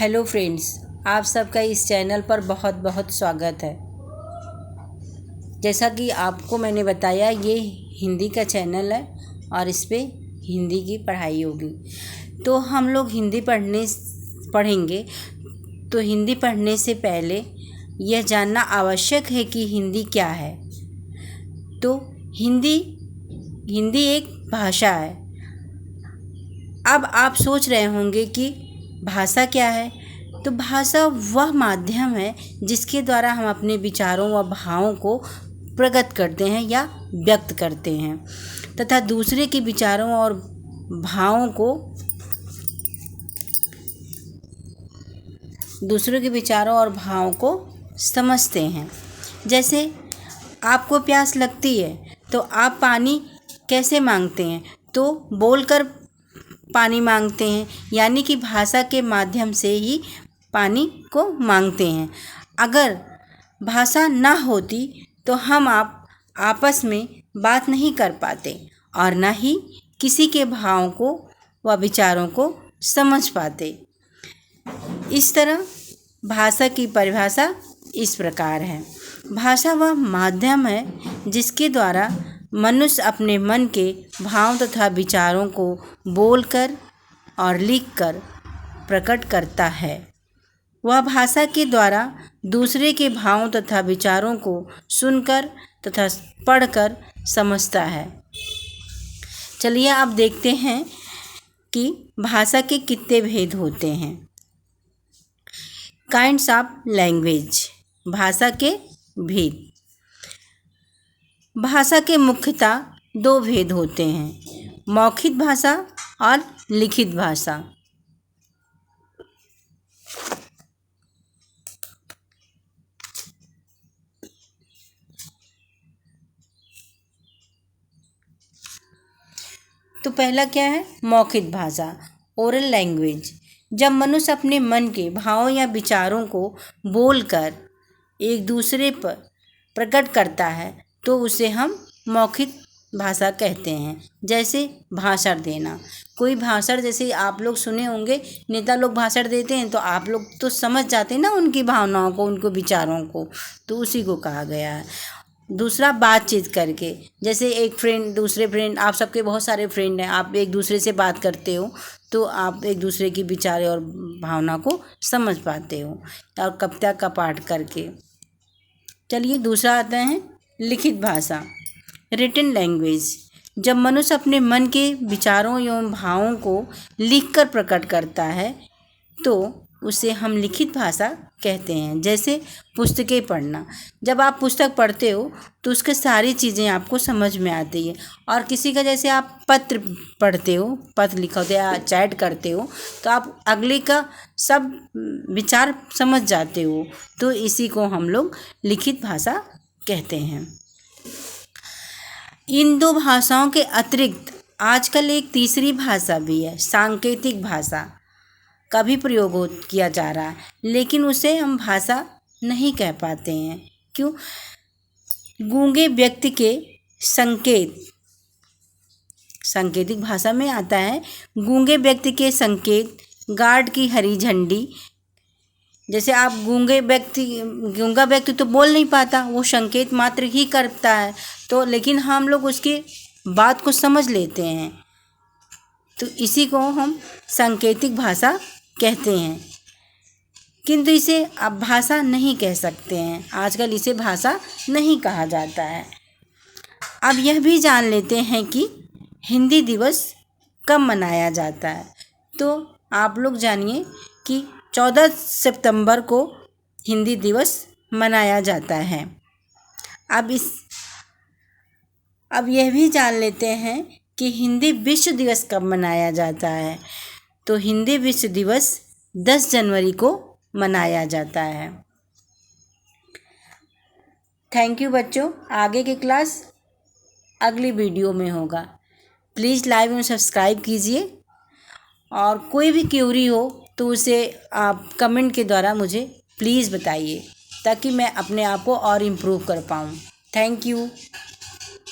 Hello friends, आप सबका इस चैनल पर बहुत बहुत स्वागत है। जैसा कि आपको मैंने बताया, ये हिंदी का चैनल है और इस पे हिंदी की पढ़ाई होगी। तो हम लोग हिंदी पढ़ेंगे। तो हिंदी पढ़ने से पहले यह जानना आवश्यक है कि हिंदी क्या है। तो हिंदी एक भाषा है। अब आप सोच रहे होंगे कि भाषा क्या है। तो भाषा वह माध्यम है जिसके द्वारा हम अपने विचारों व भावों को प्रकट करते हैं या व्यक्त करते हैं तथा दूसरे के विचारों और भावों को समझते हैं। जैसे आपको प्यास लगती है तो आप पानी कैसे मांगते हैं? तो बोलकर पानी मांगते हैं, यानी कि भाषा के माध्यम से ही पानी को मांगते हैं। अगर भाषा ना होती तो हम आपस में बात नहीं कर पाते और ना ही किसी के भावों को व विचारों को समझ पाते। इस तरह भाषा की परिभाषा इस प्रकार है। भाषा वह माध्यम है जिसके द्वारा मनुष्य अपने मन के भाव तथा विचारों को बोलकर और लिखकर प्रकट करता है। वह भाषा के द्वारा दूसरे के भावों तथा विचारों को सुनकर तथा पढ़कर समझता है। चलिए अब देखते हैं कि भाषा के कितने भेद होते हैं। काइंड्स ऑफ लैंग्वेज, भाषा के भेद। भाषा के मुख्यतः दो भेद होते हैं, मौखिक भाषा और लिखित भाषा। तो पहला क्या है? मौखिक भाषा, ओरल लैंग्वेज। जब मनुष्य अपने मन के भावों या विचारों को बोलकर एक दूसरे पर प्रकट करता है तो उसे हम मौखिक भाषा कहते हैं। जैसे भाषण देना, कोई भाषण, जैसे आप लोग सुने होंगे नेता लोग भाषण देते हैं तो आप लोग तो समझ जाते हैं ना उनकी भावनाओं को, उनको विचारों को, तो उसी को कहा गया है। दूसरा बातचीत करके, जैसे एक फ्रेंड दूसरे फ्रेंड, आप सबके बहुत सारे फ्रेंड हैं, आप एक दूसरे से बात करते हो तो आप एक दूसरे की विचार और भावना को समझ पाते हो, और कविता का पाठ करके। चलिए दूसरा आता है लिखित भाषा, रिटन लैंग्वेज। जब मनुष्य अपने मन के विचारों एवं भावों को लिखकर प्रकट करता है तो उसे हम लिखित भाषा कहते हैं। जैसे पुस्तकें पढ़ना, जब आप पुस्तक पढ़ते हो तो उसके सारी चीज़ें आपको समझ में आती है। और किसी का, जैसे आप पत्र पढ़ते हो, पत्र लिखा होता है या चैट करते हो तो आप अगले का सब विचार समझ जाते हो, तो इसी को हम लोग लिखित भाषा कहते हैं। इन दो भाषाओं के अतिरिक्त आजकल एक तीसरी भाषा भी है, सांकेतिक भाषा का भी प्रयोग किया जा रहा है, लेकिन उसे हम भाषा नहीं कह पाते हैं। क्यों? गूंगे व्यक्ति के संकेत, सांकेतिक भाषा में आता है गूंगे व्यक्ति के संकेत, गार्ड की हरी झंडी। जैसे आप गूंगा व्यक्ति तो बोल नहीं पाता, वो संकेत मात्र ही करता है, तो लेकिन हम लोग उसकी बात को समझ लेते हैं, तो इसी को हम सांकेतिक भाषा कहते हैं। किंतु इसे अब भाषा नहीं कह सकते हैं, आजकल इसे भाषा नहीं कहा जाता है। अब यह भी जान लेते हैं कि हिंदी दिवस कब मनाया जाता है। तो आप लोग जानिए कि 14 सितंबर को हिंदी दिवस मनाया जाता है। अब यह भी जान लेते हैं कि हिंदी विश्व दिवस कब मनाया जाता है। तो हिंदी विश्व दिवस 10 जनवरी को मनाया जाता है। थैंक यू बच्चों। आगे की क्लास अगली वीडियो में होगा। प्लीज़ लाइक और सब्सक्राइब कीजिए, और कोई भी क्यूरी हो तो उसे आप कमेंट के द्वारा मुझे प्लीज़ बताइए, ताकि मैं अपने आप को और इम्प्रूव कर पाऊँ। Thank you.